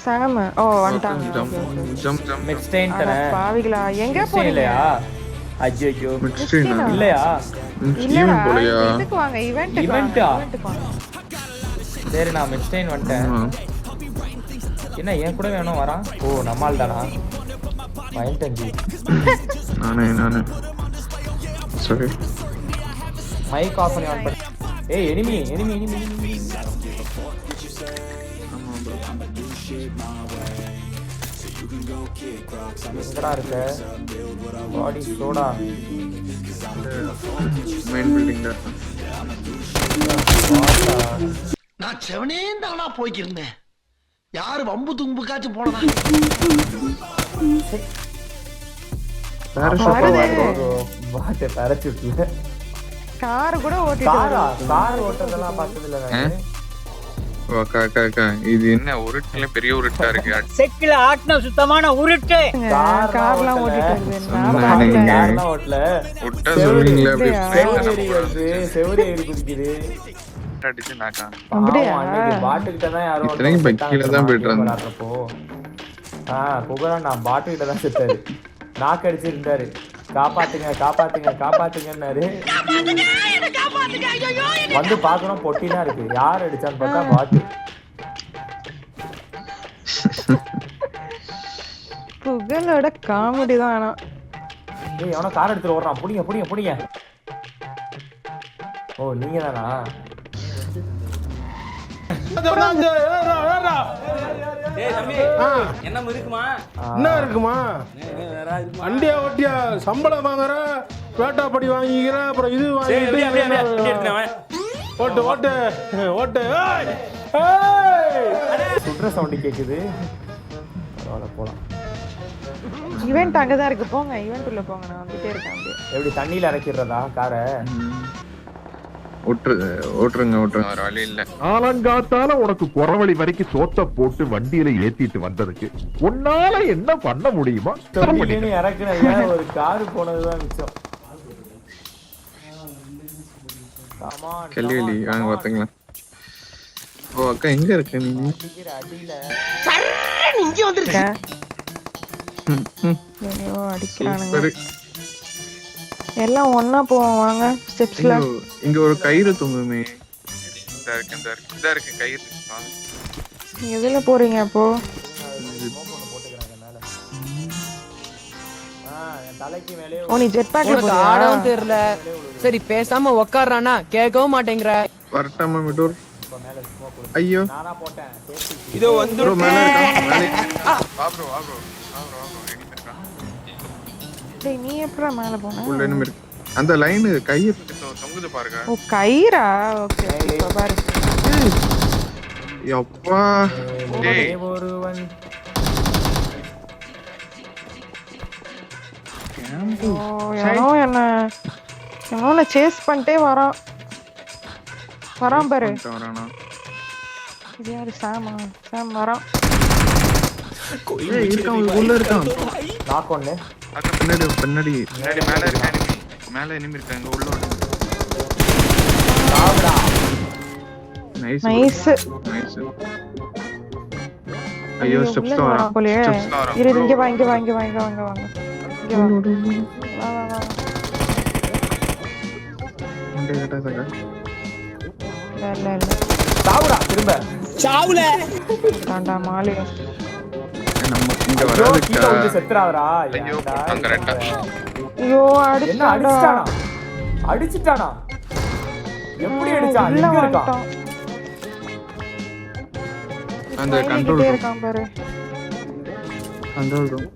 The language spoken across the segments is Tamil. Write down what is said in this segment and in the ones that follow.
சாம் ஓ வந்துட்டாங்க. மிட்ஸ்டெயின் தானே பாவிகளா எங்க போறீங்க? இல்லையா? ஐயோ மிட்ஸ்டெயினா? இல்லையா? இல்லடா போலையா? இதுக்கு வாங்க ஈவென்ட்க்கு ஈவென்ட்டா? வாங்க. சரி நான் மிட்ஸ்டெயின் வந்துட்டேன். என்ன ஏன் கூட வேணும் வரான்? ஓ நம்மால் தானா? பயன்டஞ்சி நானே சரி மைக் ஆஃப் பண்ணி ஆன் பண்ணு. ஏய் எனிமி எங்கடா இருக்க? பாடி சோடா மெயின் பில்டிங்ல நான் செவனே தானா போய்க்கிருந்தேன். யாரு வம்பு தும்புக்காச்சும் போனதா? பாட்டு பரச்சுட்ல கார் கூட ஓட்டிட்டு கார் ஓட்டதெல்லாம் பார்த்தது இல்ல நான். இது என்ன உருட்டுல பெரிய உருட்டா இருக்கு. செக்கில ஆட்டின சுத்தமான உருட்டு. கார்லாம் ஓட்டிட்டு கார்லாம் ஓட்டல. உட்டா சொல்லுவீங்களே அப்படி செவரி வருது, செவரி ஏறி குதிக்குது. அடிச்சு நாக்கா. அப்படியே பாட்டு கிட்ட தான் யாரோ இத்தனைக்கு பக்கில தான் போயிட்டு இருந்தா. புகழா நான் பாட்டு கிட்ட தான் செத்தாரு. நாக்கு அடிச்சிருந்தாரு. காப்பாத்துங்கன்னாரு. வந்து பாக்கணும் பொட்டினா இருக்கு. யார் அடிச்சான்னு பார்த்தா பாட்டு. புகழோட காமெடி தான். ஆனா ஏய் எவனோ கார் எடுத்துட்டு ஓடுறான். புடிங்க. ஓ நீங்க தானா? என்ன இருக்குமா? அண்டியா ஒட்டியா சம்பளம் வாங்குற, பேட்டா படி வாங்கிக்கிற, அப்புறம் இது ஓட்டு சுற்ற சவுண்ட் கேக்குது. போலாம். ஈவென்ட் அங்கதான் இருக்கு. போங்க ஈவென்ட் உள்ள போங்க. நான் வந்துட்டே இருக்கேன். அப்படியே எப்படி தண்ணியில இறக்கிடுறதா காரை? ஓட்டுருங்க வேற வழி இல்ல. ஆலங்காத்தால உனக்கு குறவழி வரைக்கும் சோத்த போட்டு வண்டியில ஏத்திட்டு வந்ததுக்கு உன்னால என்ன பண்ண முடியுமா? இறக்குன ஒரு காரு போனதுதான் மிச்சம். கல்வி வாங்க பாத்தீங்களா? ஓ அக்கா எங்க இருக்க நீ? இங்க வந்துருக்க. ஐயோ அடிக்கிறானுங்க. எல்லாம் ஒண்ணா போவோம் வாங்க. ஸ்டெப்ஸ்ல இங்க ஒரு கயிறு தொங்குமே. இந்த இருக்கு கயிறு. எதுல போறீங்க அப்போ? ஓ நீ ஜெட் பேக்ல போறியா? ஆடவும் தெரியல. சரி பேசாம உட்கார்றானா கேட்கவும் மாட்டேங்கற. வரட்டாமா மிடூர். ஐயோ நானா போட்டேன். இதோ வந்து மேல இருக்கா. வா ப்ரோ டேய் நீ எப்பறா மேல போன? உள்ள என்ன இருக்கு? அந்த லைன் கயிறு தொங்குது பாருங்க. ஓ கயிறா? ஓகே இப்ப பாரு. யப்பா டேய் ஒருவன் என்ன சேஸ் பண்ணிட்டே வரான் பாரு. இது யாரு? சாம் வரான். உள்ள இருக்கான். நாக் ஒன்னு. அங்க பின்னாடி மேல இருக்க எனிமி. மேல எனிமி இருக்காங்க உள்ள ஓடு. சாவுடா. நைஸ். ஐயோ ஸ்டெப்ஸ் வரான். இரு இங்க வாங்க. வா. இல்ல. சாவுடா திரும்ப. சாவுல. தாண்டா மாலி. நம்ம இங்க வராதுடா. வந்து செத்துறாதடா. ஐயோ போட்டான் கரெக்ட்டா. ஐயோ என்ன அடிச்சிட்டானா? எப்படி அடிச்சான்? எங்க இருக்கான்? அந்த கண்ட்ரோல் இருக்கான் பாரு. Control room.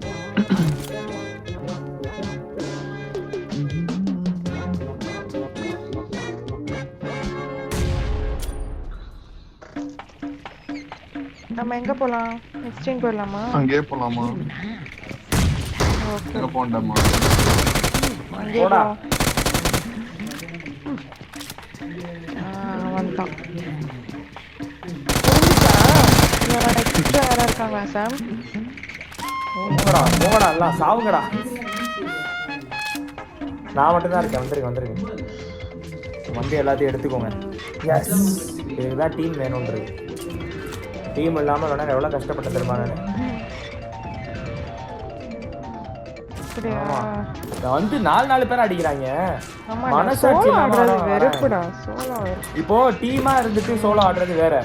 நம்ம எங்க போலாம்? நெக்ஸ்ட் போலாமா? அங்கே போலாமா? ஓகே போண்டாமா. போடா. வந்துட்டான். எக்ஸ்ட்ரா யாரா இருக்காங்களா சாம்? போங்கடா எல்லாம் சாவுங்கடா. நான் மட்டும் தான் இருக்கேன். வந்துருங்க வந்து எல்லாத்தையும் எடுத்துக்கோங்க. எஸ், இதுதான் டீம் வேணும்ன்றது. டீம் இல்லாமல் வேணா எவ்வளோ கஷ்டப்பட்டு தெரியுமா நான். வந்து 4 பேர் அடிக்கிறாங்க. மனசாட்சி இப்போ டீமா இருந்துட்டு சோலோ ஆடுறது வேற,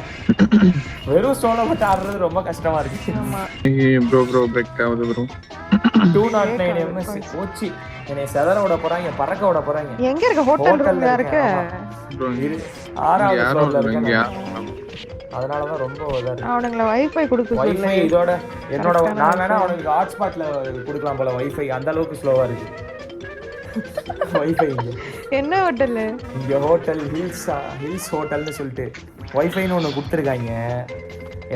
வெறும் சோலோ மட்டும் ஆடுறது ரொம்ப கஷ்டமா இருக்கு. ப்ரோ பிரேக் ஆகுது ப்ரோ. 209 ms போச்சு. என்னை செதற விட போறாங்க, பறக்க விட போறாங்க. எங்க இருக்க? ஹோட்டல் ரூம்ல இருக்க. ஆறாவது ஃப்ளோர்ல இருக்கேன். அதனாலதான் ரொம்ப அவனுங்கள வைஃபை கொடுக்க சொல்லு. வைஃபை இதோட என்னோட நான் வேணா அவனுக்கு ஹாட்ஸ்பாட்ல கொடுக்கலாம் போல. வைஃபை அந்த அளவுக்கு ஸ்லோவா இருக்கு வைஃபை. என்ன ஹோட்டல்? இங்க ஹோட்டல் ஹில்ஸ் ஹோட்டல்னு சொல்லிட்டு வைஃபைன்னு ஒன்று கொடுத்துருக்காங்க.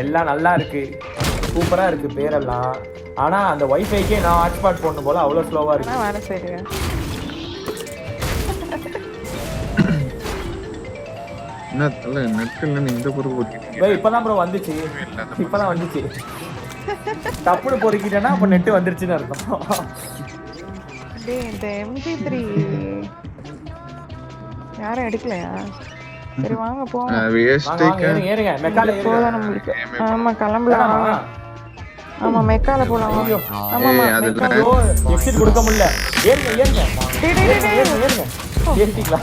எல்லாம் நல்லா இருக்கு, சூப்பரா இருக்கு பேரெல்லாம். ஆனா அந்த வைஃபைக்கே நான் ஹாட்ஸ்பாட் போடணும் போல, அவ்வளோ ஸ்லோவா இருக்கு. வேற சைடு என்ன தல நெட்ல இந்த பொறுப்பு போட்டுட்டீங்க. இப்பதான் ப்ரோ வந்துச்சு, இப்பதான் வந்துச்சு. தப்புன்னு பொறுக்கிட்டேன்னா அப்ப நெட் வந்துருச்சுன்னு அர்த்தம். டேய் இந்த MG3 யாரும் எடுக்கலையா? சரி வாங்க போவோம். ஏறுங்க மெக்கால போதான் நம்மளுக்கு. ஆமா கிளம்பலாம். ஆமா மெக்கால போலாம். ஆமா எக்ஸிட் கொடுக்க முடியல. ஏறுங்க ஏறிட்டீங்களா?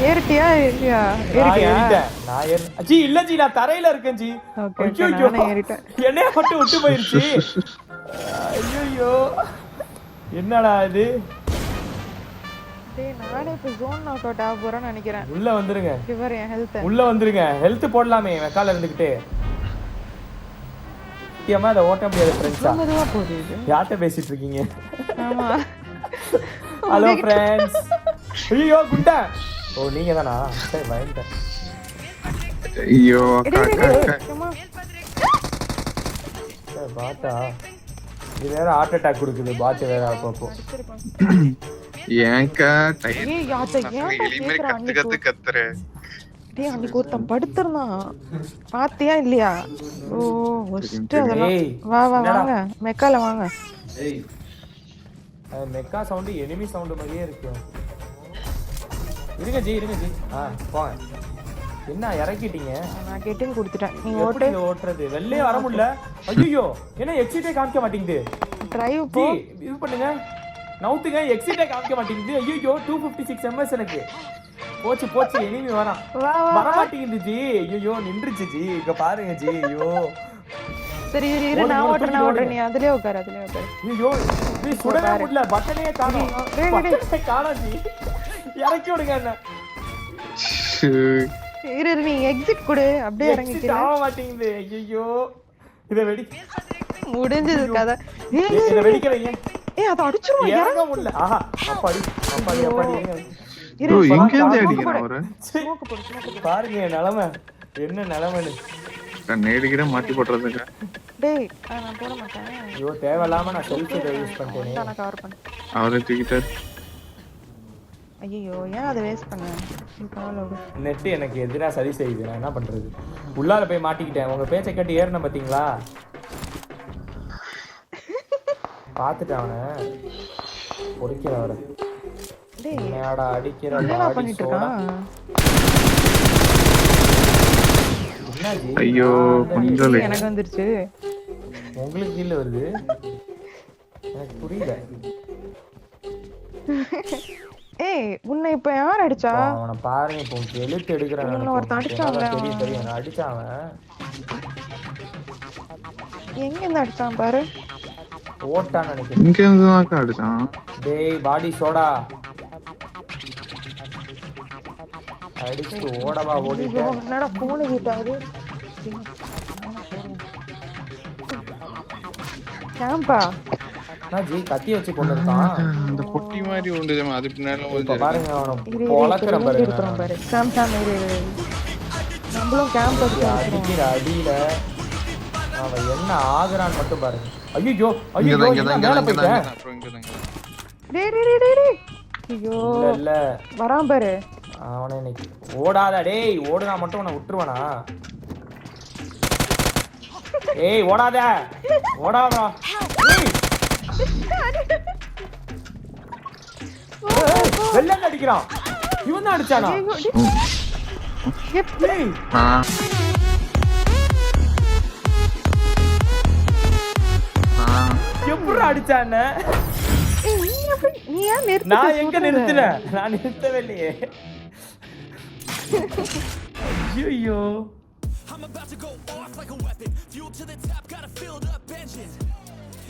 ஏறிட்டியா? இல்லையா? நான் ஜி இல்ல ஜி, நான் தரையில இருக்கேன் ஜி. என்னைய மட்டும் விட்டு போயிருச்சு. ஐயோ என்னடா இது? நானே இப்ப ஜோன் நாக் அவுட் ஆக போறேன்னு நினைக்கிறேன். உள்ள வந்துருங்க. இவர் என் ஹெல்த் உள்ள வந்துருங்க. ஹெல்த் போடலாமே மெக்கால இருந்துகிட்டே. சத்தியமா அதை ஓட்ட முடியாது ஃப்ரெண்ட்ஸா. மெதுவா போகுது இது. யார்கிட்ட பேசிட்டு இருக்கீங்க? ஆமா ஹலோ ஃப்ரெண்ட்ஸ். ஐயோ குண்டா. ஓ நீங்க தானா? சரி பயந்துட்டேன். ஐயோ பாத்தா இது வேற ஹார்ட் அட்டாக் கொடுக்குது. பாத்து வேற அப்பப்போ. ஏன்க்கா கத்துற? டேய் அன்னைக்கு ஒருத்தன் படுத்துறான் பாத்தியா இல்லையா? ஓ ஒஸ்ட் அதெல்லாம். வா வாங்க மெக்கால வாங்க. மெக்கா சவுண்ட் எனிமி சவுண்ட் மாதிரியே இருக்கு. இருங்க ஜி. போங்க. என்ன இறக்கிட்டீங்க? நான் கெட்டிங் கொடுத்துட்டேன். நீங்க ஓட்டுறது வெளியே வர முடியல. ஐயோ என்ன எக்ஸிட்டே காமிக்க மாட்டேங்குது. டிரைவ் போ. இது பண்ணுங்க, நவுத்துங்க. எக்ஸிட்டே காமிக்க மாட்டேங்குது. ஐயோ 256 ms எனக்கு. போச்சு எனிமி வரான். வர மாட்டேங்குது ஜி. ஐயோ நின்றுச்சு ஜி. இங்க பாருங்க ஜி. ஐயோ சரி இரு நான் ஓட்றேன். நீ அதுலயே உட்காரு. ஐயோ நீ சுடவே முடியல. பட்டனே காணோம். காணோம் ஜி. இறக்கி விடுங்க என்ன. இரு நீ எக்ஸிட் கொடு. அப்படியே இறங்கிட்டு ஆக மாட்டேங்குது. ஐயோ இத வெடி முடிஞ்சது கதை. இத வெடிக்க வைங்க. அத அடிச்சுறோம். இறங்க முடியல. ஆஹா அப்பாடி. ப்ரோ எங்க இருந்து அடிக்குறான் அவரு? பாருங்க நிலைமை என்ன நிலைமைன்னு. நேடிக்கிட மாட்டி போடுறதுங்க. டேய் நான் போட மாட்டேன். ஐயோ தேவையில்லாம நான் செல்ஃபி யூஸ் பண்ணிட்டேனே. நான் கவர் பண்ணேன். அவரே தூக்கிட்டார். ஐயோ ஏன் அதை வேஸ்ட் பண்ண? நெட் எனக்கு எதிராக சரி செய்யுது. நான் என்ன பண்றது? உள்ளார போய் மாட்டிக்கிட்டேன். உங்க பேச்சை கேட்டு ஏறின பாத்தீங்களா? பாத்துட்டேன் அவனை. பொறுக்கிற அவரை. என்னடா அடிக்கிற பண்ணிட்டு இருக்கான்? ஐயோ கொஞ்சம் எனக்கு வந்துருச்சு. உங்களுக்கு கீழ வருது. எனக்கு புரியல. ஏய் உன்னை இப்ப யார் அடிச்சா? அவனை பாருங்க. இப்போ எழுத்து எடுக்கிறான். உன்னை ஒருத்தன் அடிச்சான்ல. தெரியும் நான் அடிச்சான். அவன் எங்க இருந்து அடிச்சான் பாரு. ஓட்டான்னு நினைக்கிறேன். இங்க இருந்து தான் அடிச்சான். டேய் பாடி சோடா அடிச்சு ஓடவா ஓடிட்டு. என்னடா போன் கிட்டாரு. கேம்பா நான் ஜி கத்தி வச்சு கொண்டு இருக்கான். அந்த பொட்டி மாதிரி உண்டுமா அது பின்னால இப்ப பாருங்க அவன பொளக்கற பாருங்க. சாம் நம்மளும் கேம்ப் அடிக்கிற அடியில அவன் என்ன ஆகுறான் மட்டும் பாருங்க. ஐயோ மேல போயிட்டேன். ஐயோ இல்ல வரான் பாரு. அவனை இன்னைக்கு ஓடாத. டேய் ஓடுனா மட்டும் உன்னை விட்டுருவானா? ஏய் ஓடாதா. வெள்ளங்க அடிக்கிறான். இவன் தான் அடிச்சானா? எப்படி எப்படிடா அடிச்சானே? நீ ஏன் நிறுத்தி நான் எங்க நிறுத்தினேன்? நான் நிறுத்தவே இல்லையே. ஐயோ